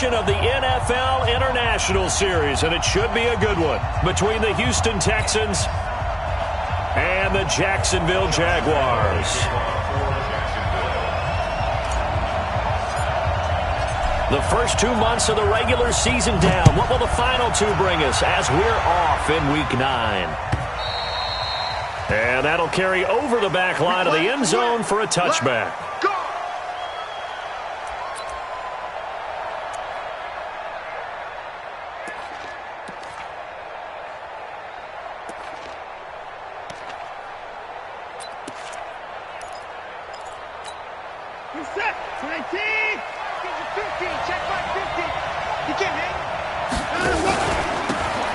edition of the NFL International Series, and it should be a good one between the Houston Texans and the Jacksonville Jaguars. The first 2 months of the regular season down. What will the final two bring us as we're off in Week 9? And that'll carry over the back line of the end zone for a touchback.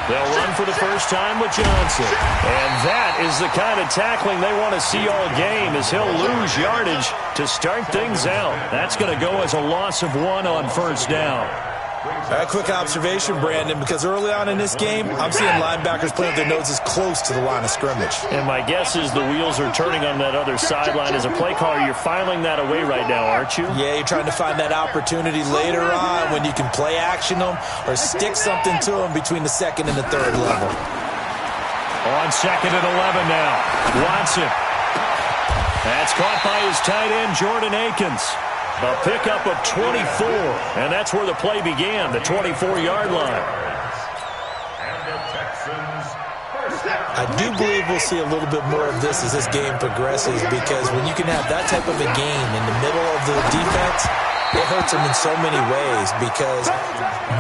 They'll run for the first time with Johnson. And that is the kind of tackling they want to see all game, as he'll lose yardage to start things out. That's going to go as a loss of 1 on first down. A quick observation, Brandon, because early on in this game, I'm seeing linebackers playing with their noses close to the line of scrimmage. And my guess is the wheels are turning on that other sideline. As a play caller, you're filing that away right now, aren't you? Yeah, you're trying to find that opportunity later on when you can play action them or stick something to them between the second and the third level. On 2nd and 11 now. Watson. That's caught by his tight end, Jordan Akins. A pickup of 24, and that's where the play began, the 24-yard line. I do believe we'll see a little bit more of this as this game progresses, because when you can have that type of a game in the middle of the defense, it hurts them in so many ways, because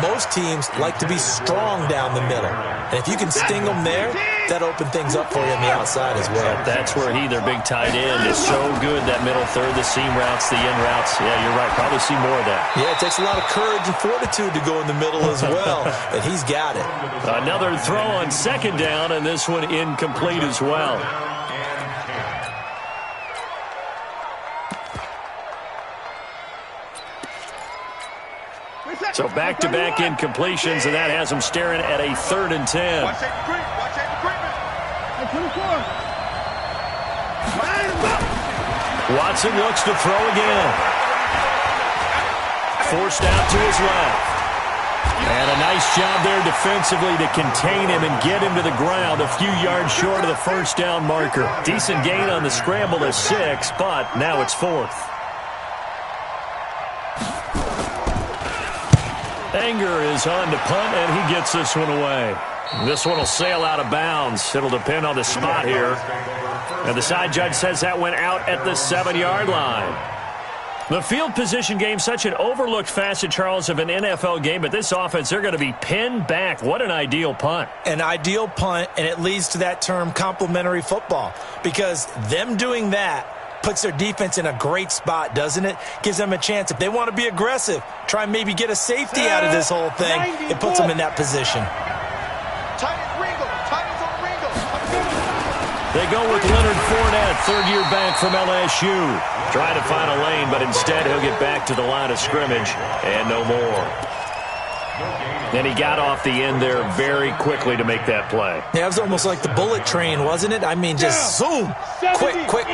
most teams like to be strong down the middle. And if you can sting them there, that opens things up for you on the outside as well. That's where their big tight end, is so good, that middle third, the seam routes, the in routes. Yeah, you're right. Probably see more of that. Yeah, it takes a lot of courage and fortitude to go in the middle as well, and he's got it. Another throw on 2nd down, and this one incomplete as well. So back-to-back incompletions, and that has them staring at a 3rd and 10. Watson looks to throw again. Forced out to his left. And a nice job there defensively to contain him and get him to the ground a few yards short of the first down marker. Decent gain on the scramble of 6, but now it's 4th. Anger is on to punt, and he gets this one away. This one will sail out of bounds. It'll depend on the spot here. And the side judge says that went out at the 7-yard line. The field position game, such an overlooked facet, Charles, of an NFL game, but this offense, they're going to be pinned back. What an ideal punt. An ideal punt, and it leads to that term complementary football, because them doing that puts their defense in a great spot, doesn't it? Gives them a chance. If they want to be aggressive, try and maybe get a safety out of this whole thing, it puts them in that position. They go with Leonard Fournette, third-year back from LSU. Trying to find a lane, but instead he'll get back to the line of scrimmage and no more. And he got off the end there very quickly to make that play. Yeah, it was almost like the bullet train, wasn't it? I mean, just zoom, quick,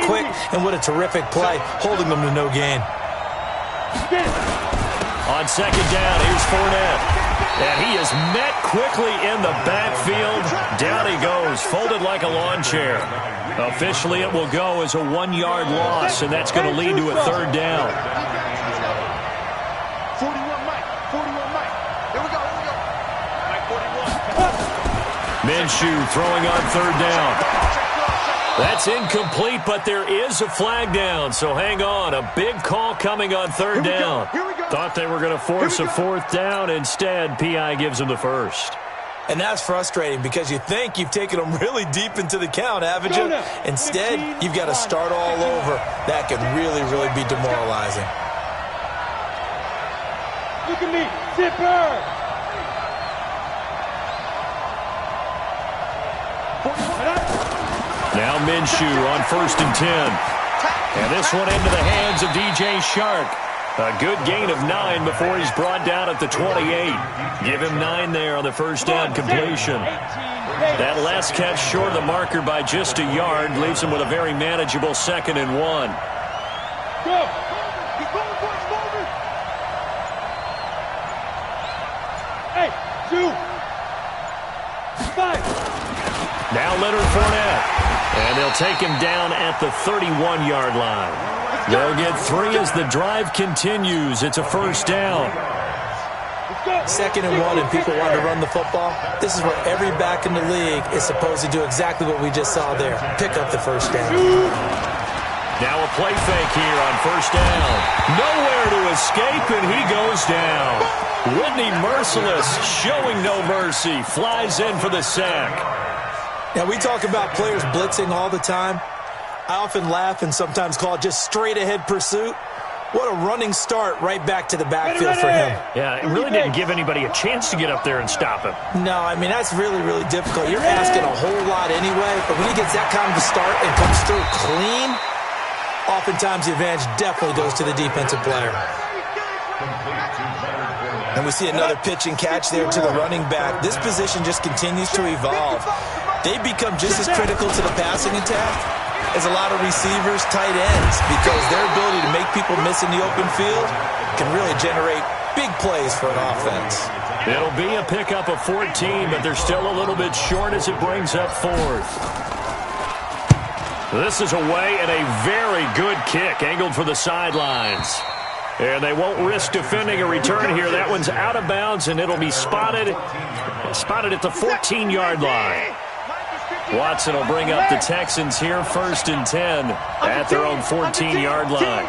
and what a terrific play, holding them to no gain. On 2nd down, here's Fournette. And he is met quickly in the backfield. Down he goes, folded like a lawn chair. Officially, it will go as a 1-yard loss, and that's going to lead to a 3rd down. 41 Mike. Here we go. Mike 41. Minshew throwing on 3rd down. That's incomplete, but there is a flag down, so hang on. A big call coming on 3rd down. Thought they were going to force a 4th down. Instead, P.I. gives them the first. And that's frustrating, because you think you've taken them really deep into the count, haven't you? Instead, you've got to start all over. That could really, really be demoralizing. Look at me, zipper. Now Minshew on 1st and 10. And this one into the hands of DJ Shark. A good gain of 9 before he's brought down at the 28. Give him 9 there on the first down completion. That last catch short of the marker by just a yard leaves him with a very manageable 2nd and 1. Go. 2. 5. Now Leonard Fournette. And they'll take him down at the 31-yard line. They'll get 3 as the drive continues. It's a first down. 2nd and 1 and people want to run the football. This is where every back in the league is supposed to do exactly what we just saw there. Pick up the first down. Now a play fake here on first down. Nowhere to escape, and he goes down. Whitney Merciless, showing no mercy, flies in for the sack. Now, we talk about players blitzing all the time. I often laugh and sometimes call it just straight-ahead pursuit. What a running start right back to the backfield for him. Yeah, it really didn't give anybody a chance to get up there and stop him. No, I mean, that's really, really difficult. You're asking a whole lot anyway, but when he gets that kind of a start and comes through clean, oftentimes the advantage definitely goes to the defensive player. And we see another pitch and catch there to the running back. This position just continues to evolve. They become just as critical to the passing attack as a lot of receivers, tight ends, because their ability to make people miss in the open field can really generate big plays for an offense. It'll be a pickup of 14, but they're still a little bit short as it brings up 4th. This is away and a very good kick, angled for the sidelines. And they won't risk defending a return here. That one's out of bounds, and it'll be spotted at the 14-yard line. Watson will bring up the Texans here, 1st and 10 at their own 14-yard line.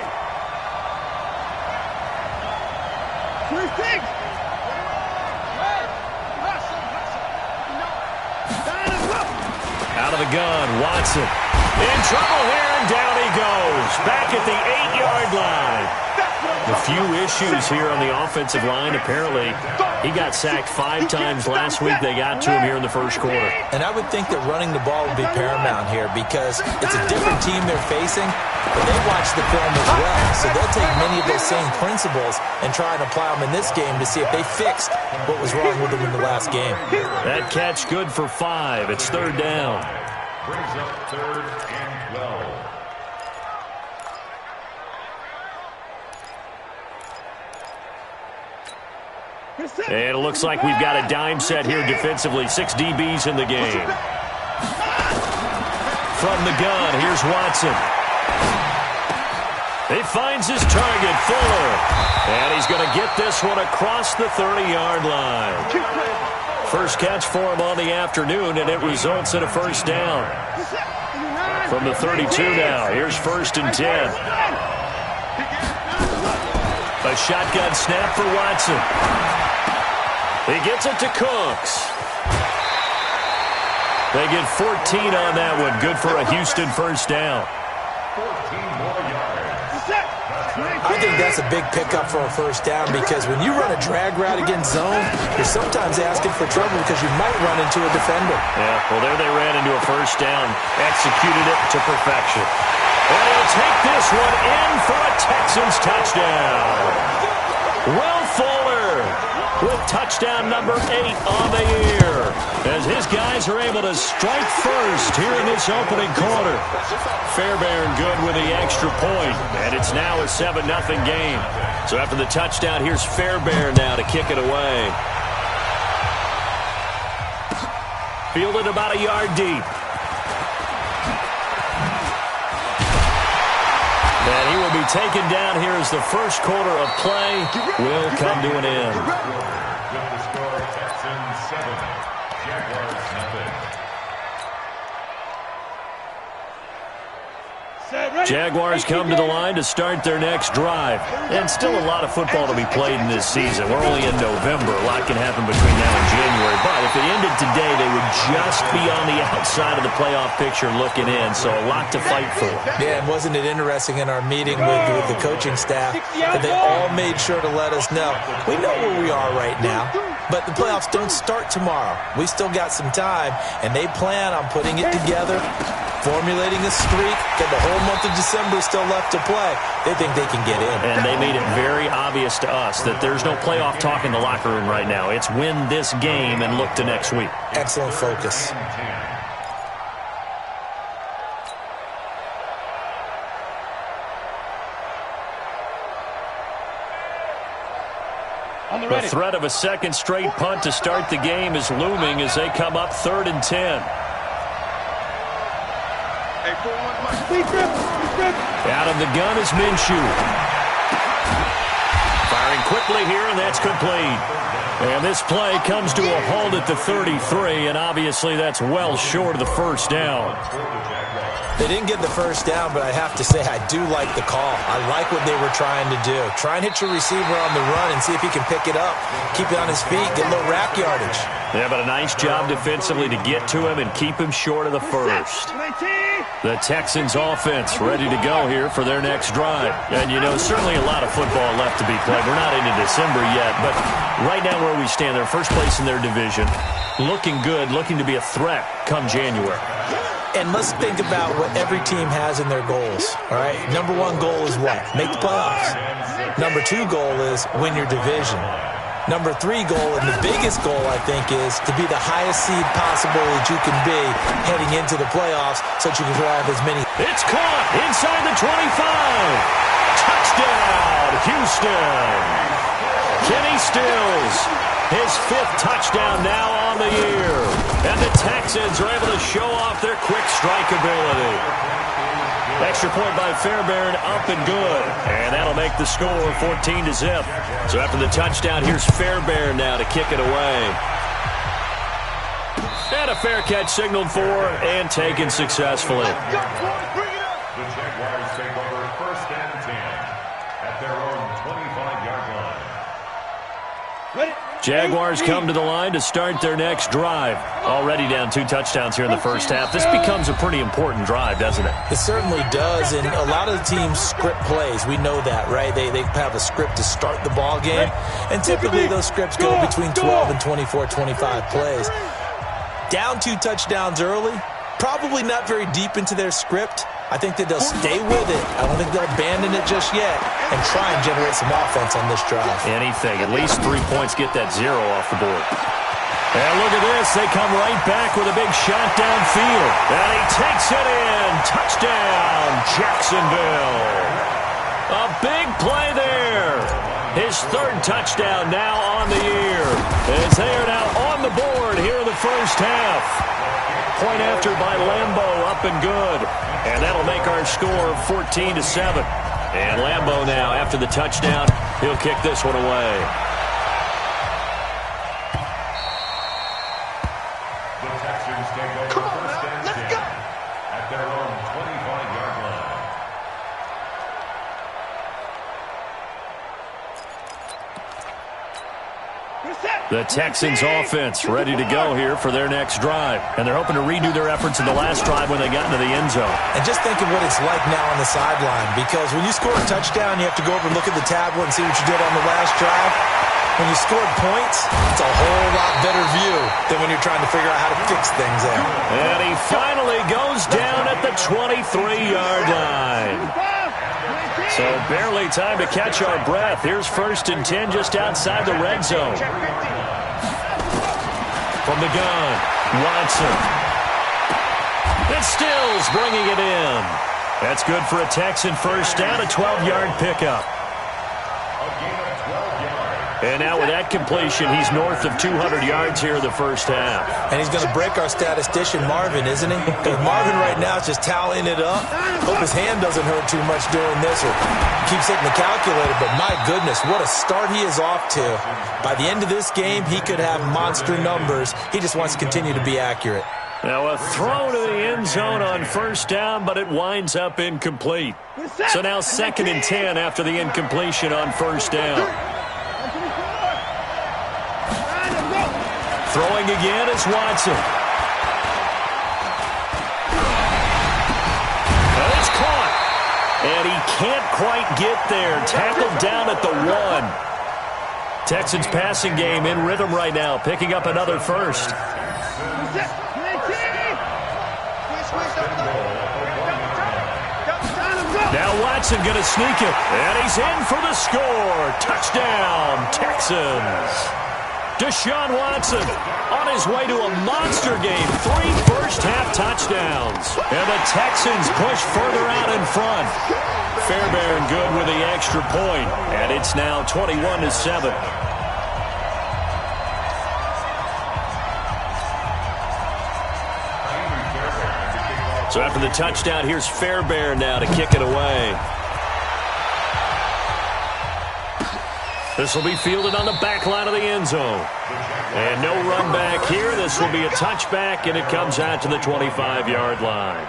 Out of the gun, Watson. In trouble here, and down he goes. Back at the 8-yard line. A few issues here on the offensive line. Apparently, he got sacked 5 times last week. They got to him here in the first quarter. And I would think that running the ball would be paramount here because it's a different team they're facing, but they watch the film as well. So they'll take many of those same principles and try and apply them in this game to see if they fixed what was wrong with them in the last game. That catch good for 5. It's 3rd down. Brings up 3rd and 12. And it looks like we've got a dime set here defensively. 6 DBs in the game. From the gun, here's Watson. He finds his target, Fuller. And he's going to get this one across the 30-yard line. First catch for him on the afternoon, and it results in a first down. From the 32 now, here's 1st and 10. A shotgun snap for Watson. He gets it to Cooks. They get 14 on that one. Good for a Houston first down. 14 more yards. I think that's a big pickup for a first down because when you run a drag route against zone, you're sometimes asking for trouble because you might run into a defender. Yeah, well, there they ran into a first down, executed it to perfection. And he'll take this one in for a Texans touchdown. Will Fuller with touchdown number 8 on the year as his guys are able to strike first here in this opening quarter. Fairbairn good with the extra point, and it's now a 7-0 game. So after the touchdown, here's Fairbairn now to kick it away. Fielded about a yard deep. And he will be taken down here as the first quarter of play will come to an end. With the score, Texans 7, Jaguars 0. Jaguars come to the line to start their next drive. And still a lot of football to be played in this season. We're only in November. A lot can happen between now and January. But if it ended today, they would just be on the outside of the playoff picture looking in. So a lot to fight for. Yeah, and wasn't it interesting in our meeting with the coaching staff that they all made sure to let us know, we know where we are right now, but the playoffs don't start tomorrow. We still got some time, and they plan on putting it together, formulating a streak, got the whole month of December still left to play. They think they can get in. And they made it very obvious to us that there's no playoff talk in the locker room right now. It's win this game and look to next week. Excellent focus. On The threat of a second straight punt to start the game is looming as they come up 3rd and 10. Out of the gun is Minshew. Firing quickly here, and that's complete. And this play comes to a halt at the 33, and obviously that's well short of the first down. They didn't get the first down, but I have to say I do like the call. I like what they were trying to do. Try and hit your receiver on the run and see if he can pick it up. Keep it on his feet, get a little rack yardage. Yeah, but a nice job defensively to get to him and keep him short of the first. The Texans offense ready to go here for their next drive. And, you know, certainly a lot of football left to be played. We're not into December yet, but right now where we stand, they're first place in their division. Looking good, looking to be a threat come January. And let's think about what every team has in their goals, all right? Number one goal is what? Make the playoffs. Number two goal is win your division. Number three goal, and the biggest goal, I think, is to be the highest seed possible that you can be heading into the playoffs so that you can have as many. It's caught inside the 25. Touchdown, Houston. Kenny Stills, his 5th touchdown now on the year. And the Texans are able to show off their quick strike ability. Extra point by Fairbairn, up and good. And that'll make the score 14-0. So after the touchdown, here's Fairbairn now to kick it away. And a fair catch signaled for and taken successfully. The Jaguars take over 1st and 10 at their own 25-yard line. Jaguars come to the line to start their next drive. Already down 2 touchdowns here in the first half. This becomes a pretty important drive, doesn't it? It certainly does, and a lot of the teams script plays. We know that, right? They have a script to start the ball game, and typically those scripts go between 12 and 24, 25 plays. Down 2 touchdowns early, probably not very deep into their script. I think that they'll stay with it. I don't think they'll abandon it just yet and try and generate some offense on this drive. Anything. At least 3 points, get that 0 off the board. And look at this. They come right back with a big shot downfield. And he takes it in. Touchdown, Jacksonville. A big play there. His 3rd touchdown now on the year. As they are now on the board here in the first half. Point after by Lambeau, up and good. And that'll make our score 14-7. And Lambeau now, after the touchdown, he'll kick this one away. The Texans take over 1st and 10 at their own 25-yard line. The Texans offense ready to go here for their next drive. And they're hoping to redo their efforts in the last drive when they got into the end zone. And just think of what it's like now on the sideline, because when you score a touchdown, you have to go over and look at the tablet and see what you did on the last drive. When you scored points, it's a whole lot better view than when you're trying to figure out how to fix things there. And he finally goes down at the 23-yard line. So barely time to catch our breath. Here's 1st and 10 just outside the red zone. From the gun, Watson. And Stills bringing it in. That's good for a Texan first down, a 12-yard pickup. And now with that completion, he's north of 200 yards here in the first half. And he's going to break our statistician, Marvin, isn't he? Because Marvin right now is just tallying it up. Hope his hand doesn't hurt too much doing this or keeps hitting the calculator. But my goodness, what a start he is off to. By the end of this game, he could have monster numbers. He just wants to continue to be accurate. Now a throw to the end zone on first down, but it winds up incomplete. So now 2nd and 10 after the incompletion on first down. Throwing again is Watson. And it's caught. And he can't quite get there. Tackled down at the 1. Texans passing game in rhythm right now, picking up another first. Now Watson going to sneak it. And he's in for the score. Touchdown, Texans. Deshaun Watson on his way to a monster game. 3 first-half touchdowns. And the Texans push further out in front. Fairbairn good with the extra point. And it's now 21-7. So after the touchdown, here's Fairbairn now to kick it away. This will be fielded on the back line of the end zone. And no run back here. This will be a touchback, and it comes out to the 25-yard line.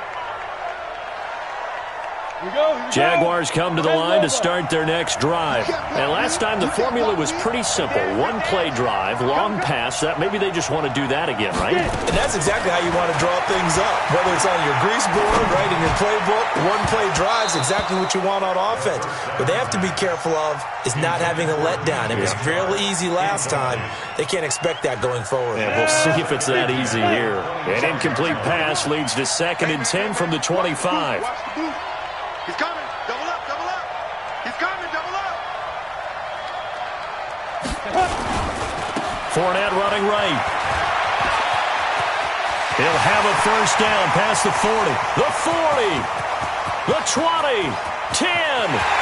Jaguars come to the line to start their next drive. And last time the formula was pretty simple. One-play drive, long pass. That maybe they just want to do that again, right? And that's exactly how you want to draw things up. Whether it's on your grease board, right, in your playbook, one-play drives, exactly what you want on offense. What they have to be careful of is not having a letdown. It was real easy last time. They can't expect that going forward. Yeah, we'll see if it's that easy here. An incomplete pass leads to 2nd and 10 from the 25. He's coming. Double up, double up. He's coming, double up. Fournette running right. He'll have a first down past the 40. The 40. The 20. 10.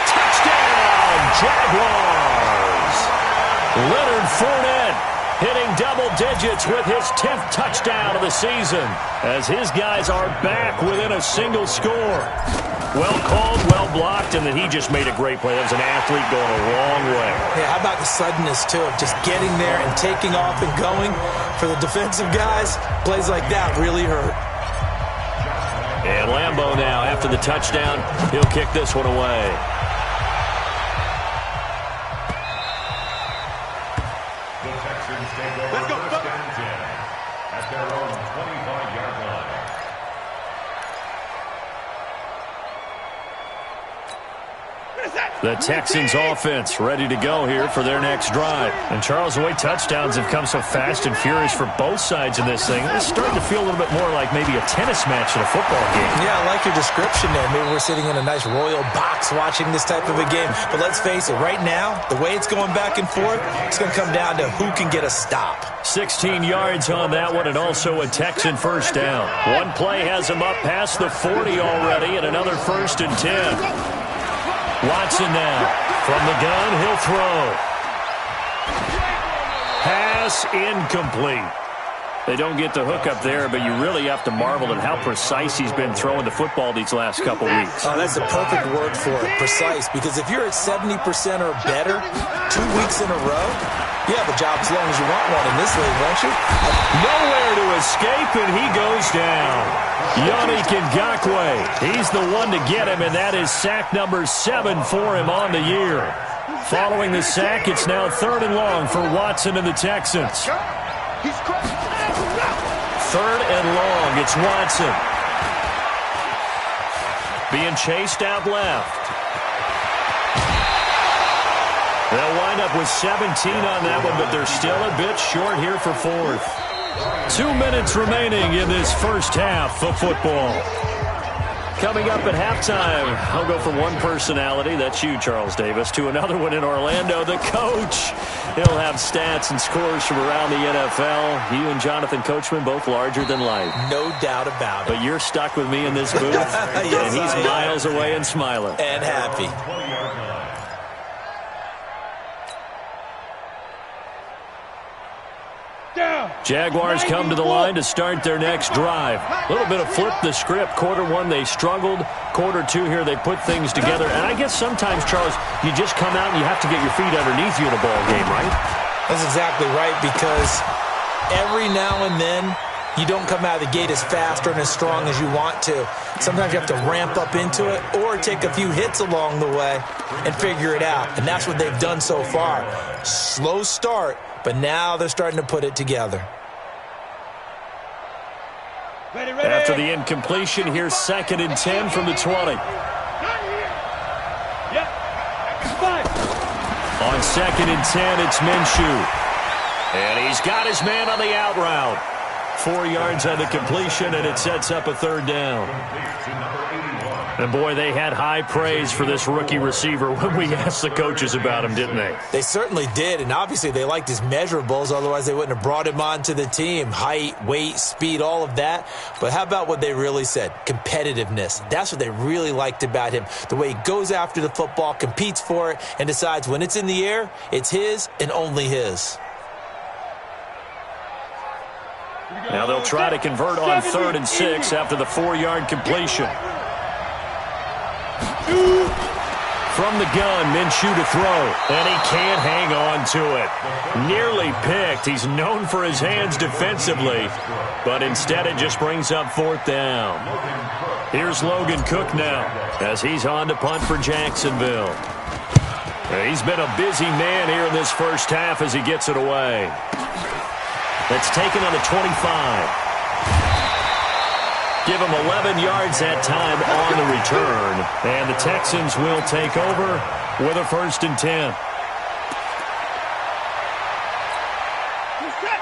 Touchdown, Jaguars. Leonard Fournette hitting double digits with his 10th touchdown of the season as his guys are back within a single score. Well called, well blocked, and then he just made a great play. That was an athlete going a long way. Yeah, how about the suddenness, too, of just getting there and taking off and going? For the defensive guys, plays like that really hurt. And Lambeau now, after the touchdown, he'll kick this one away. The Texans take over first and 10 at their own 25-yard line. The Texans offense ready to go here for their next drive. And Charles, the way touchdowns have come so fast and furious for both sides in this thing, it's starting to feel a little bit more like maybe a tennis match in a football game. Yeah, I like your description there. Maybe we're sitting in a nice royal box watching this type of a game. But let's face it, right now, the way it's going back and forth, it's going to come down to who can get a stop. 16 yards on that one, and also a Texan first down. One play has him up past the 40 already, and another 1st and 10. Watson now. From the gun, he'll throw. Pass incomplete. They don't get the hook up there, but you really have to marvel at how precise he's been throwing the football these last couple weeks. Oh, that's the perfect word for it, precise, because if you're at 70% or better 2 weeks in a row, you have a job as long as you want one in this league, won't you? Nowhere to escape, and he goes down. Yannick Ngakoue, he's the one to get him, and that is sack number 7 for him on the year. Following the sack, it's now 3rd and long for Watson and the Texans. 3rd and long, it's Watson. Being chased out left. They'll wind up with 17 on that one, but they're still a bit short here for 4th. 2 minutes remaining in this first half of football. Coming up at halftime, I'll go from one personality, that's you, Charles Davis, to another one in Orlando, the coach. He'll have stats and scores from around the NFL. You and Jonathan Coachman, both larger than life. No doubt about it. But you're stuck with me in this booth, Yes, and he's miles away and smiling. And happy. Jaguars come to the line to start their next drive. A little bit of flip the script. Quarter 1, they struggled. Quarter 2 here, they put things together. And I guess sometimes, Charles, you just come out and you have to get your feet underneath you in a ball game, right? That's exactly right, because every now and then, you don't come out of the gate as fast or as strong as you want to. Sometimes you have to ramp up into it or take a few hits along the way and figure it out. And that's what they've done so far. Slow start, but now they're starting to put it together. Ready. After the incompletion, here's 2nd and 10 from the 20. On 2nd and 10, it's Minshew. And he's got his man on the out route. 4 yards on the completion, and it sets up a 3rd down. And, boy, they had high praise for this rookie receiver when we asked the coaches about him, didn't they? They certainly did, and obviously they liked his measurables. Otherwise, they wouldn't have brought him onto the team. Height, weight, speed, all of that. But how about what they really said? Competitiveness. That's what they really liked about him. The way he goes after the football, competes for it, and decides when it's in the air, it's his and only his. Now they'll try to convert on 3rd and 6 after the 4-yard completion. From the gun, Minshew to throw, and he can't hang on to it. Nearly picked. He's known for his hands defensively, but instead it just brings up 4th down. Here's Logan Cook now as he's on to punt for Jacksonville. He's been a busy man here in this first half as he gets it away. That's taken on the 25. Give him 11 yards that time on the return. And the Texans will take over with a 1st and 10.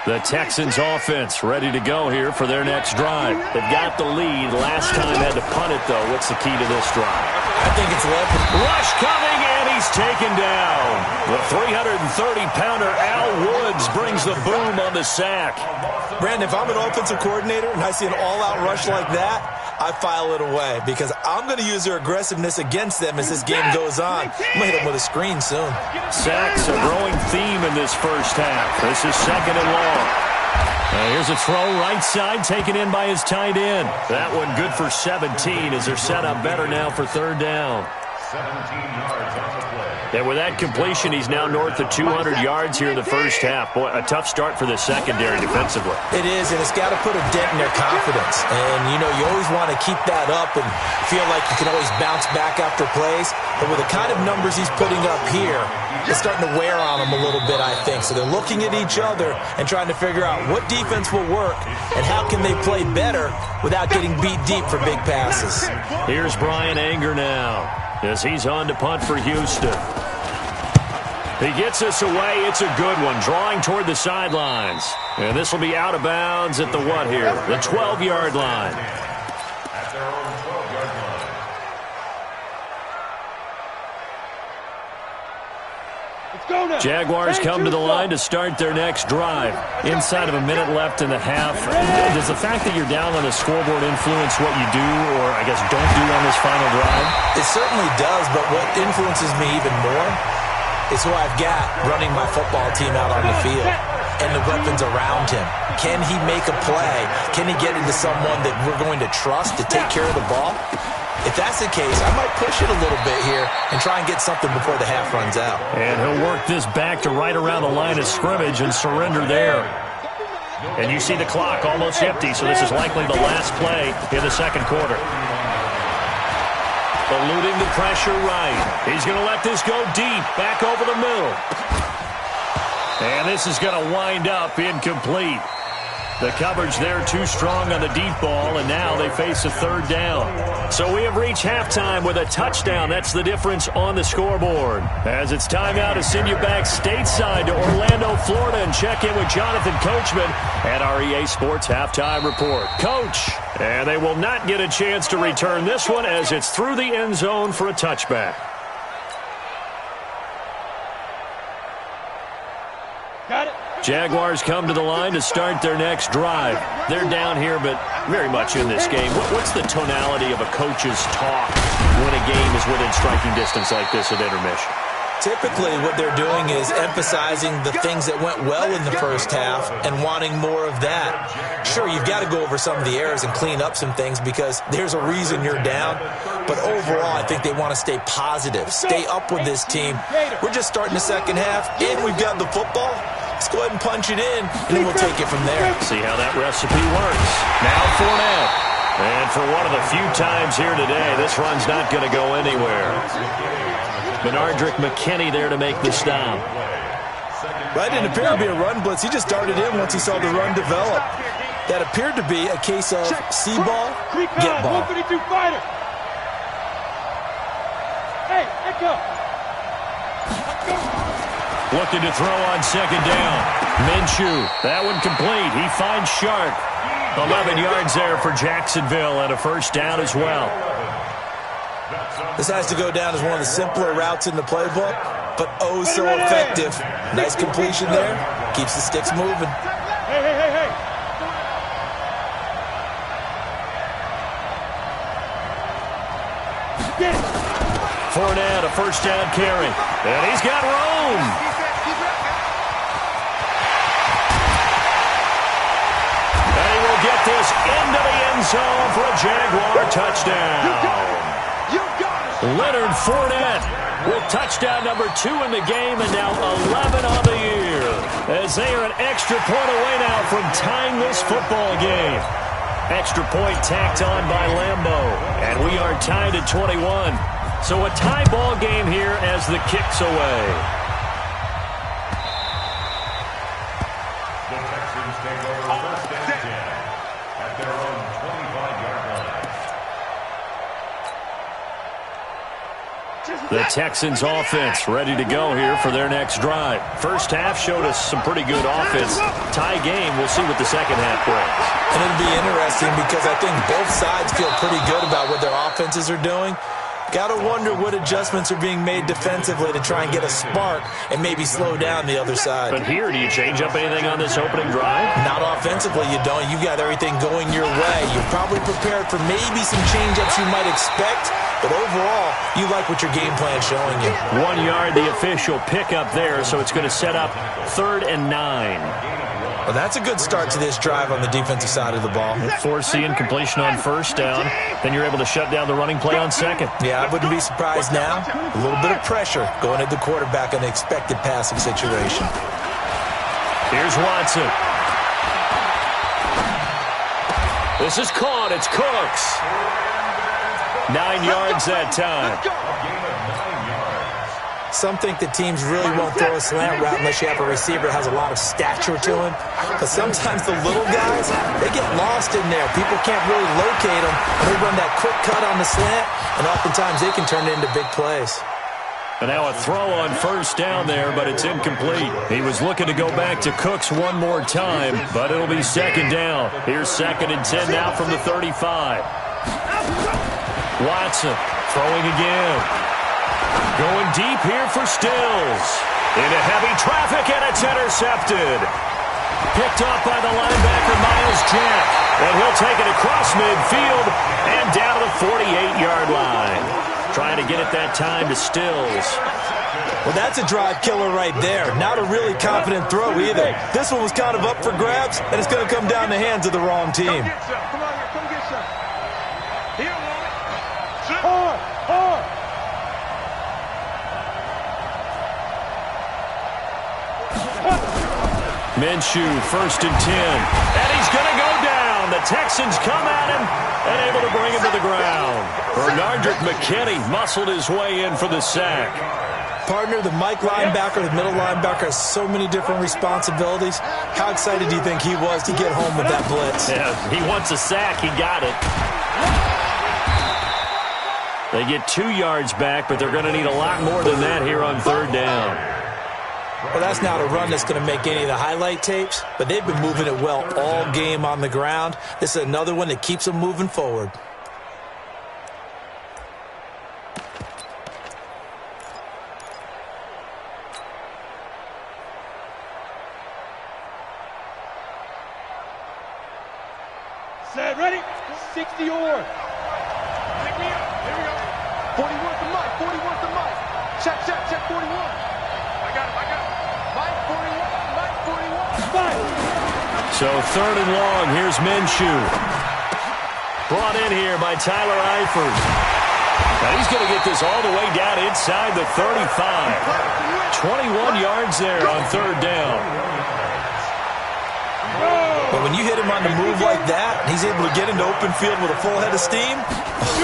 The Texans offense ready to go here for their next drive. They've got the lead. Last time had to punt it, though. What's the key to this drive? I think it's leverage. Rush coming, and he's taken down. The 330-pounder Al Woods brings the boom on the sack. Brandon, if I'm an offensive coordinator and I see an all-out rush like that, I file it away because I'm going to use their aggressiveness against them as this game goes on. I'm going to hit them with a screen soon. Sacks a growing theme in this first half. This is 2nd and long. Here's a throw right side taken in by his tight end. That one good for 17 as they're set up better now for 3rd down. 17 yards on the play. And with that completion, he's now north of 200 yards here in the first half. Boy, a tough start for the secondary defensively. It is, and it's got to put a dent in their confidence. And, you know, you always want to keep that up and feel like you can always bounce back after plays. But with the kind of numbers he's putting up here, it's starting to wear on them a little bit, I think. So they're looking at each other and trying to figure out what defense will work and how can they play better without getting beat deep for big passes. Here's Brian Anger now as he's on to punt for Houston. He gets us away. It's a good one, drawing toward the sidelines. And this will be out of bounds at the what here? The 12-yard line. At their own 12-yard line. Jaguars come to the line to start their next drive. Inside of a minute left in the half. Does the fact that you're down on the scoreboard influence what you do, or I guess don't do on this final drive? It certainly does, but what influences me even more is who I've got running my football team out on the field and the weapons around him. Can he make a play? Can he get into someone that we're going to trust to take care of the ball? If that's the case, I might push it a little bit here and try and get something before the half runs out. And he'll work this back to right around the line of scrimmage and surrender there. And you see the clock almost empty, so this is likely the last play in the second quarter. Eluding the pressure right. He's going to let this go deep, back over the middle. And this is going to wind up incomplete. The coverage there too strong on the deep ball, and now they face a 3rd down. So we have reached halftime with a touchdown. That's the difference on the scoreboard. As it's time now to send you back stateside to Orlando, Florida, and check in with Jonathan Coachman at our EA Sports Halftime Report. Coach, and they will not get a chance to return this one as it's through the end zone for a touchback. Got it. Jaguars come to the line to start their next drive. They're down here, but very much in this game. What's the tonality of a coach's talk when a game is within striking distance like this at intermission? Typically, what they're doing is emphasizing the things that went well in the first half and wanting more of that. Sure, you've got to go over some of the errors and clean up some things because there's a reason you're down. But overall, I think they want to stay positive, stay up with this team. We're just starting the second half, and we've got the football. Let's go ahead and punch it in, and then we'll take it from there. See how that recipe works. Now Fournette. And for one of the few times here today, this run's not going to go anywhere. Benardrick McKinney there to make the stop. That didn't appear to be a run blitz. He just darted in once he saw the run develop. That appeared to be a case of see ball, get ball. 152 fighter. Hey, echo. Looking to throw on 2nd down. Minshew, that one complete. He finds Sharp. 11 yards there for Jacksonville and a 1st down as well. This has to go down as one of the simpler routes in the playbook, but oh so effective. Nice completion there. Keeps the sticks moving. Hey. Get it. Fournette, a 1st down carry. And he's got room. end zone for a Jaguar touchdown. Leonard Fournette with touchdown number 2 in the game, and now 11 on the year, as they are an extra point away now from tying this football game. Extra point tacked on by Lambeau, and we are tied at 21. So a tie ball game here as the kick's away. The Texans take over first and 10 at their own 25-yard line. The Texans offense ready to go here for their next drive. First half showed us some pretty good offense. Tie game, we'll see what the second half brings. And it'll be interesting because I think both sides feel pretty good about what their offenses are doing. Got to wonder what adjustments are being made defensively to try and get a spark and maybe slow down the other side. But here, do you change up anything on this opening drive? Not offensively, you don't. You've got everything going your way. You're probably prepared for maybe some change-ups you might expect, but overall, you like what your game plan's showing you. 1 yard, the official pickup there, so it's going to set up 3rd and 9. Well, that's a good start to this drive on the defensive side of the ball. Force the incompletion on first down. Then you're able to shut down the running play on second. Yeah, I wouldn't be surprised now. A little bit of pressure going at the quarterback in an expected passing situation. Here's Watson. This is caught. It's Cooks. 9 yards that time. Some think that teams really won't throw a slant route unless you have a receiver that has a lot of stature to him. But sometimes the little guys, they get lost in there. People can't really locate them. And they run that quick cut on the slant, and oftentimes they can turn it into big plays. And now a throw on first down there, but it's incomplete. He was looking to go back to Cooks one more time, but it'll be second down. Here's 2nd and 10 now from the 35. Watson throwing again. Going deep here for Stills. Into heavy traffic, and it's intercepted. Picked off by the linebacker, Miles Jack. And he'll take it across midfield and down to the 48-yard line. Trying to get it that time to Stills. Well, that's a drive killer right there. Not a really confident throw either. This one was kind of up for grabs, and it's going to come down the hands of the wrong team. Come on here, come get some. Here, hard. Minshew, 1st and 10. And he's going to go down. The Texans come at him and able to bring him to the ground. Bernardrick McKinney muscled his way in for the sack. Partner, the Mike linebacker, the middle linebacker, has so many different responsibilities. How excited do you think he was to get home with that blitz? Yeah, he wants a sack. He got it. They get 2 yards back, but they're going to need a lot more than that here on 3rd down. Well, that's not a run that's going to make any of the highlight tapes, but they've been moving it well all game on the ground. This is another one that keeps them moving forward. Set, ready? 60 or. Pick me up. Here we go. 41 to Mike. 41 to Mike. Check, 41. I got him. Mike 41. So 3rd and long. Here's Minshew. Brought in here by Tyler Eifert. Now he's going to get this all the way down inside the 35. 21 yards there on 3rd down. But when you hit him on the move like that, and he's able to get into open field with a full head of steam,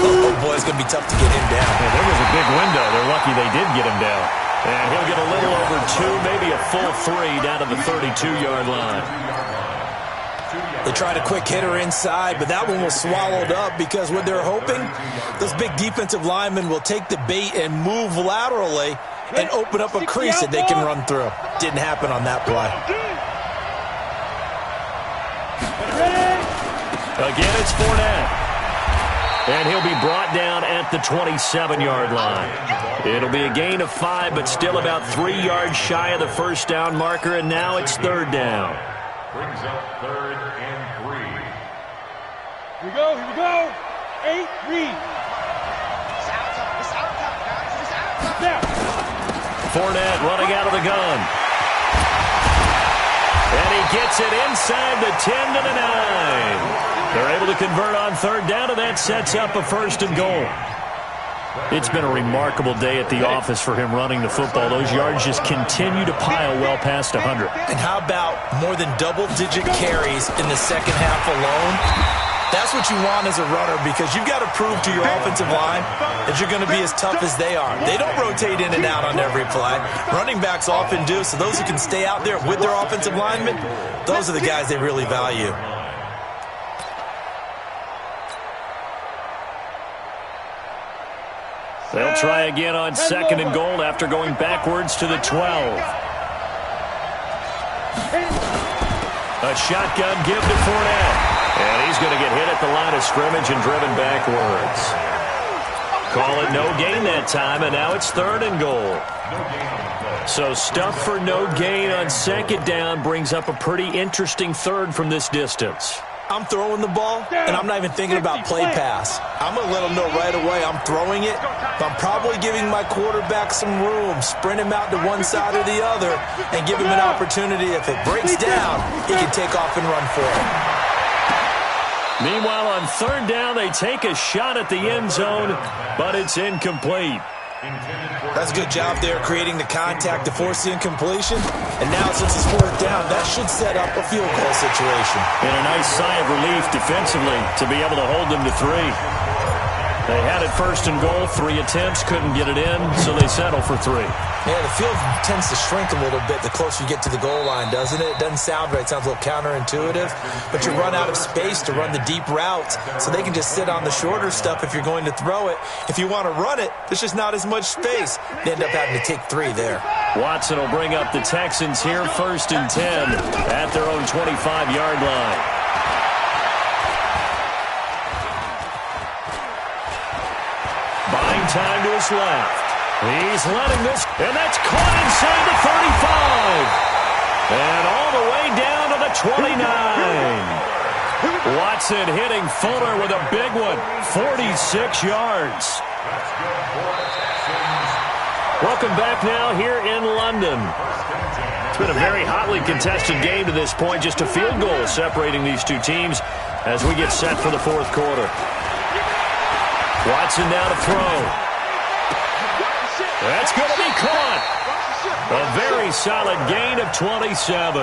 oh boy, it's going to be tough to get him down. Yeah, there was a big window. They're lucky they did get him down. And he'll get a little over 2, maybe a full 3 down to the 32-yard line. They tried a quick hitter inside, but that one was swallowed up because what they're hoping, those big defensive linemen will take the bait and move laterally and open up a crease that they can run through. Didn't happen on that play. Again, it's Fournette. And he'll be brought down at the 27-yard line. It'll be a gain of 5, but still about 3 yards shy of the first down marker, and now it's 3rd down. Brings up 3rd and 3. Here we go. 8, read. It's out time, guys. It's out time. Fournette running out of the gun. And And he gets it inside the 10 to the 9. They're able to convert on third down, and that sets up a first and goal. It's been a remarkable day at the office for him running the football. Those yards just continue to pile well past 100. And how about more than double-digit carries in the second half alone? That's what you want as a runner, because you've got to prove to your offensive line that you're going to be as tough as they are. They don't rotate in and out on every play. Running backs often do, so those who can stay out there with their offensive linemen, those are the guys they really value. They'll try again on second and goal after going backwards to the 12. A shotgun give to Fournette. And he's going to get hit at the line of scrimmage and driven backwards. Call it no gain that time, and now it's third and goal. So stuff for no gain on second down brings up a pretty interesting third from this distance. I'm throwing the ball, and I'm not even thinking about play pass. I'm going to let them know right away I'm throwing it, but I'm probably giving my quarterback some room, sprint him out to one side or the other, and give him an opportunity. If it breaks down, he can take off and run for it. Meanwhile, on third down, they take a shot at the end zone, but it's incomplete. That's a good job there, creating the contact to force the incompletion. And now, since it's fourth down, that should set up a field goal situation. And a nice sigh of relief defensively to be able to hold them to 3. They had it first and goal, 3 attempts, couldn't get it in, so they settle for 3. Yeah, the field tends to shrink a little bit the closer you get to the goal line, doesn't it? It doesn't sound right. It sounds a little counterintuitive. But you run out of space to run the deep routes, so they can just sit on the shorter stuff if you're going to throw it. If you want to run it, there's just not as much space. They end up having to take 3 there. Watson will bring up the Texans here, first and 10 at their own 25-yard line. Buying time to his left. He's letting this, and that's caught inside the 35. And all the way down to the 29. Watson hitting Fuller with a big one, 46 yards. Welcome back now here in London. It's been a very hotly contested game to this point, just a field goal separating these two teams as we get set for the fourth quarter. Watson now to throw. That's going to be caught. A very solid gain of 27.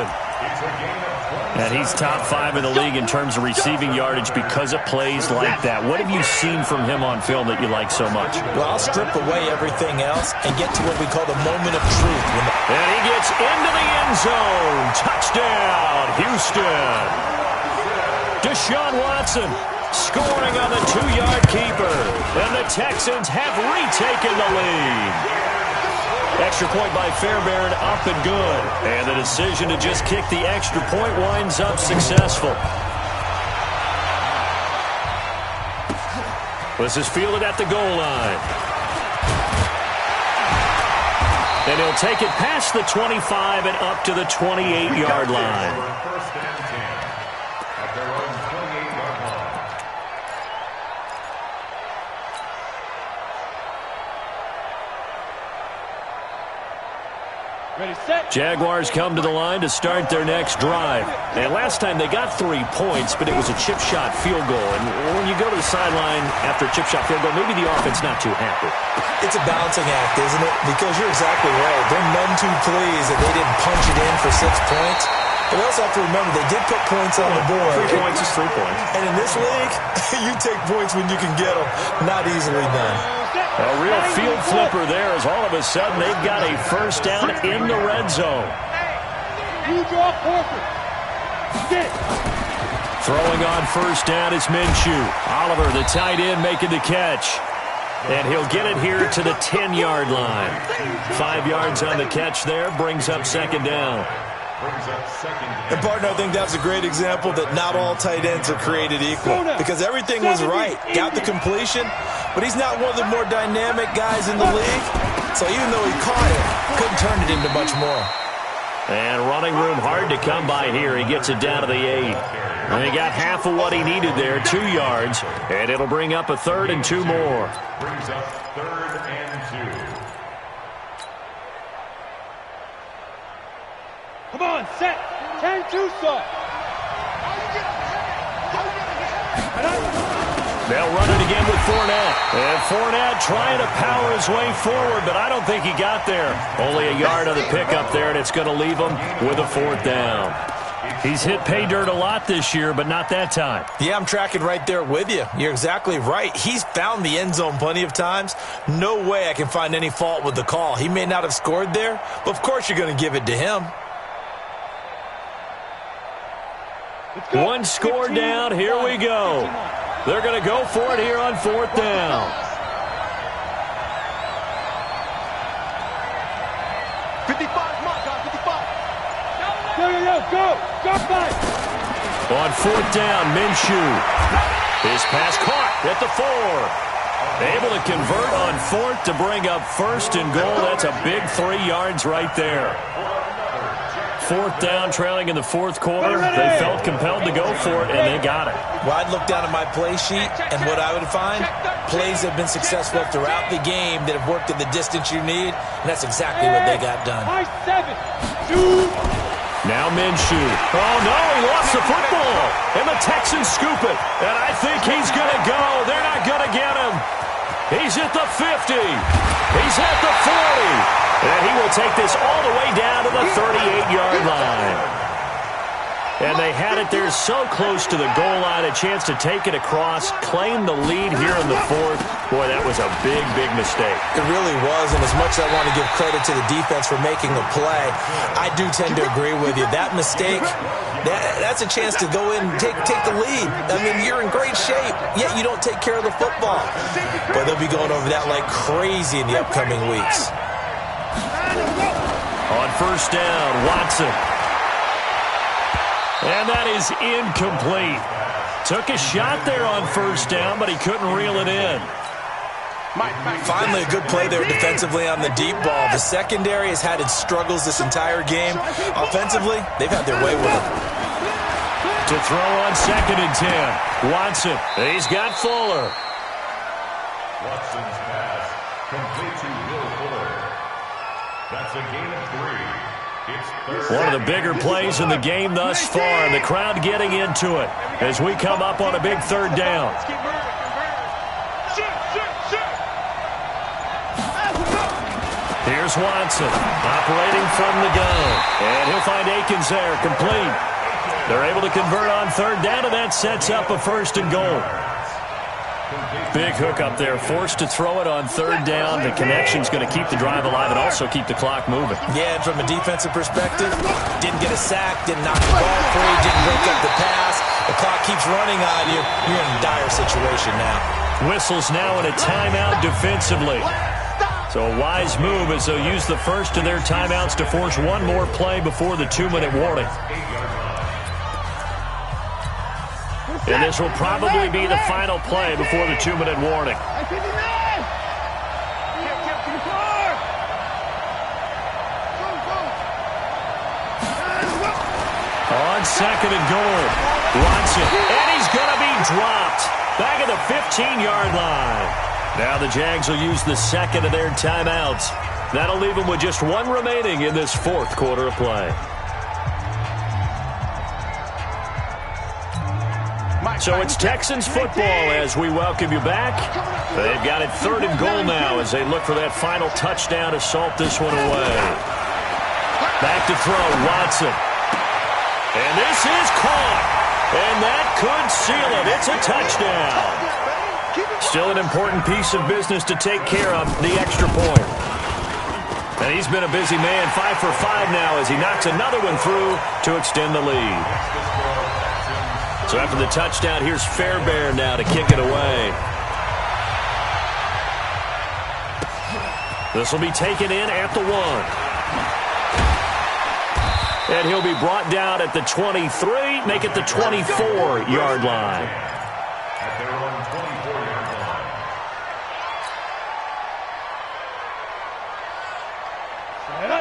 And he's top 5 in the league in terms of receiving yardage because of plays like that. What have you seen from him on film that you like so much? Well, I'll strip away everything else and get to what we call the moment of truth. And he gets into the end zone. Touchdown, Houston. Deshaun Watson scoring on the 2-yard keeper. And the Texans have retaken the lead. Extra point by Fairbairn, up and good. And the decision to just kick the extra point winds up successful. This is fielded at the goal line. And he'll take it past the 25 and up to the 28-yard line. First and 10 at their own 28-yard line. Ready, set. Jaguars come to the line to start their next drive. And last time they got 3 points, but it was a chip shot field goal. And when you go to the sideline after a chip shot field goal, maybe the offense not too happy. It's a balancing act, isn't it? Because you're exactly right. They're none too pleased that they didn't punch it in for 6 points. But we also have to remember they did put points on the board. 3 points is 3 points. And in this league, you take points when you can get them. Not easily done. A real field flipper there as all of a sudden they've got a first down in the red zone. You draw forfeit. Sit. Throwing on first down is Minshew. Oliver, the tight end, making the catch. And he'll get it here to the 10-yard line. 5 yards on the catch there, brings up second down. And, partner, I think that's a great example that not all tight ends are created equal. Because everything was right. Got the completion, but he's not one of the more dynamic guys in the league. So even though he caught it, couldn't turn it into much more. And running room hard to come by here. He gets it down to the 8. And he got half of what he needed there, 2 yards. And it'll bring up a third and 2 more. Brings up third and 2. Come on, set. 10 too soft. They'll run it again with Fournette. And Fournette trying to power his way forward, but I don't think he got there. Only a yard on the pickup there, and it's going to leave him with a 4th down. He's hit pay dirt a lot this year, but not that time. Yeah, I'm tracking right there with you. You're exactly right. He's found the end zone plenty of times. No way I can find any fault with the call. He may not have scored there, but of course you're going to give it to him. One score down. Here we go. They're going to go for it here on 4th down. 55, my God, 55. Go. Fight. On 4th down, Minshew. His pass caught at the 4. Able to convert on 4th to bring up 1st and goal. That's a big 3 yards right there. 4th down, trailing in the 4th quarter. They felt compelled to go for it, and they got it. Well, I'd look down at my play sheet, and what I would find, plays have been successful throughout the game that have worked at the distance you need, and that's exactly what they got done. High 7. Now Minshew. Oh, no, he lost the football. And the Texans scoop it. And I think he's going to go. They're not going to get him. He's at the 50. He's at the 40. And he will take this all the way down to the 38-yard line. And they had it there so close to the goal line, a chance to take it across, claim the lead here in the 4th. Boy, that was a big, big mistake. It really was, and as much as I want to give credit to the defense for making the play, I do tend to agree with you. That mistake, that's a chance to go in and take the lead. I mean, you're in great shape, yet you don't take care of the football. But they'll be going over that like crazy in the upcoming weeks. On 1st down, Watson. And that is incomplete. Took a shot there on 1st down, but he couldn't reel it in. Finally, a good play there defensively on the deep ball. The secondary has had its struggles this entire game. Offensively, they've had their way with it. To throw on 2nd and 10. Watson. He's got Fuller. Watson's pass complete to Will Fuller. That's a gain of 3. One of the bigger plays in the game thus far, and the crowd getting into it as we come up on a big 3rd down. Here's Watson operating from the gun, and he'll find Akins there, complete. They're able to convert on 3rd down, and that sets up a 1st and goal. Big hook up there, forced to throw it on 3rd down. The connection's going to keep the drive alive and also keep the clock moving. Yeah, and from a defensive perspective, didn't get a sack, didn't knock the ball free, didn't break up the pass. The clock keeps running on you. You're in a dire situation now. Whistles now in a timeout defensively. So a wise move as they'll use the first of their timeouts to force one more play before the 2-minute warning. And this will probably be the final play before the 2-minute warning. On 2nd and goal, Watson, and he's going to be dropped back at the 15-yard line. Now the Jags will use the 2nd of their timeouts. That'll leave them with just 1 remaining in this 4th quarter of play. So it's Texans football as we welcome you back. They've got it 3rd and goal now as they look for that final touchdown to salt this one away. Back to throw, Watson. And this is caught. And that could seal it. It's a touchdown. Still an important piece of business to take care of, the extra point. And he's been a busy man, 5 for 5 now as he knocks another one through to extend the lead. So after the touchdown, here's Fairbairn now to kick it away. This will be taken in at the 1. And he'll be brought down at the 23, make it the 24-yard line. At their own 24-yard line.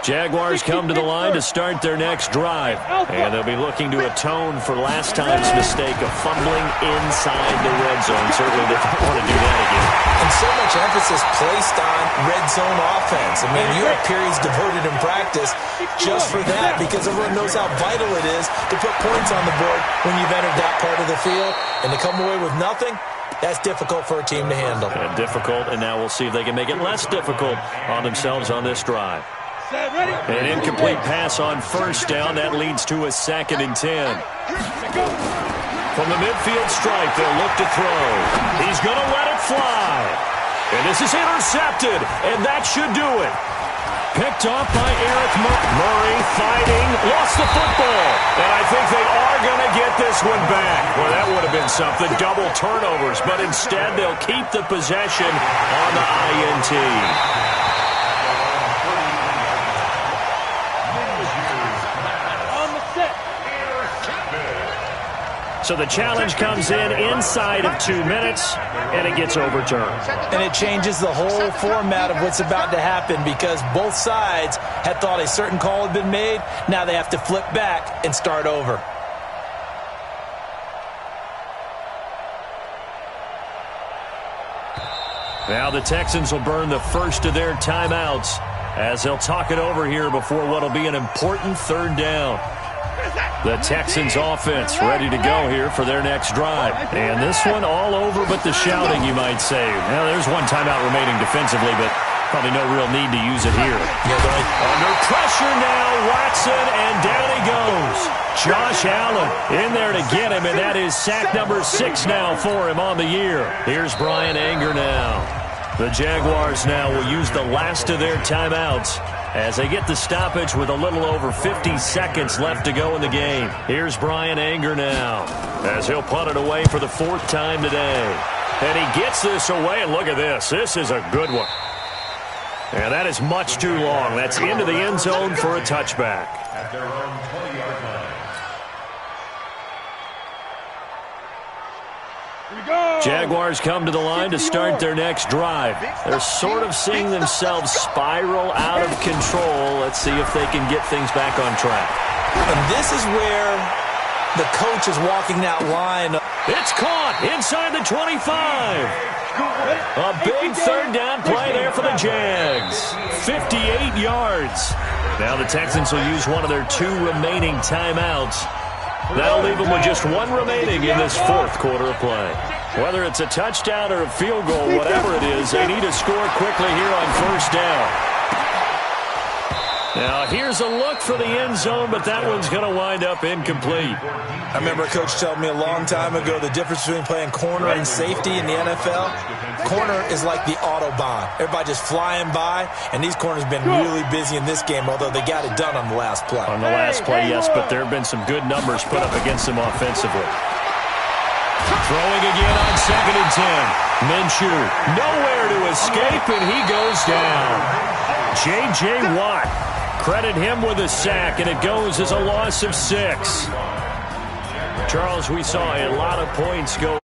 Jaguars come to the line to start their next drive. And they'll be looking to atone for last time's mistake of fumbling inside the red zone. Certainly they don't want to do that again. And so much emphasis placed on red zone offense. I mean, you have periods devoted in practice just for that because everyone knows how vital it is to put points on the board when you've entered that part of the field. And to come away with nothing, that's difficult for a team to handle. Difficult, and now we'll see if they can make it less difficult on themselves on this drive. An incomplete pass on first down. That leads to a 2nd and 10. From the midfield stripe, they'll look to throw. He's going to let it fly. And this is intercepted, and that should do it. Picked off by Eric Murray, fighting, lost the football. And I think they are going to get this one back. Well, that would have been something, double turnovers. But instead, they'll keep the possession on the INT. So the challenge comes in inside of 2 minutes, and it gets overturned. And it changes the whole format of what's about to happen because both sides had thought a certain call had been made. Now they have to flip back and start over. Now the Texans will burn the first of their timeouts as they'll talk it over here before what will be an important 3rd down. The Texans offense ready to go here for their next drive. And this one all over but the shouting, you might say. Now, there's one timeout remaining defensively, but probably no real need to use it here. Under pressure now, Watson, and down he goes. Josh Allen in there to get him, and that is sack number 6 now for him on the year. Here's Brian Anger now. The Jaguars now will use the last of their timeouts as they get the stoppage with a little over 50 seconds left to go in the game. Here's Brian Anger now as he'll punt it away for the 4th time today. And he gets this away, and look at this. This is a good one. And that is much too long. That's into the end zone for a touchback. At their own 20-yard line. Jaguars come to the line to start their next drive. They're sort of seeing themselves spiral out of control. Let's see if they can get things back on track. And this is where the coach is walking that line. It's caught inside the 25. A big 3rd down play there for the Jags. 58 yards. Now the Texans will use one of their 2 remaining timeouts. That'll leave them with just 1 remaining in this 4th quarter of play. Whether it's a touchdown or a field goal, whatever it is, they need to score quickly here on 1st down. Now, here's a look for the end zone, but that one's going to wind up incomplete. I remember a coach telling me a long time ago the difference between playing corner and safety in the NFL. Corner is like the Autobahn. Everybody just flying by, and these corners have been really busy in this game, although they got it done on the last play. On the last play, yes, but there have been some good numbers put up against them offensively. Throwing again on 2nd and 10. Minshew nowhere to escape, and he goes down. J.J. Watt, credit him with a sack, and it goes as a loss of 6. Charles, we saw a lot of points go.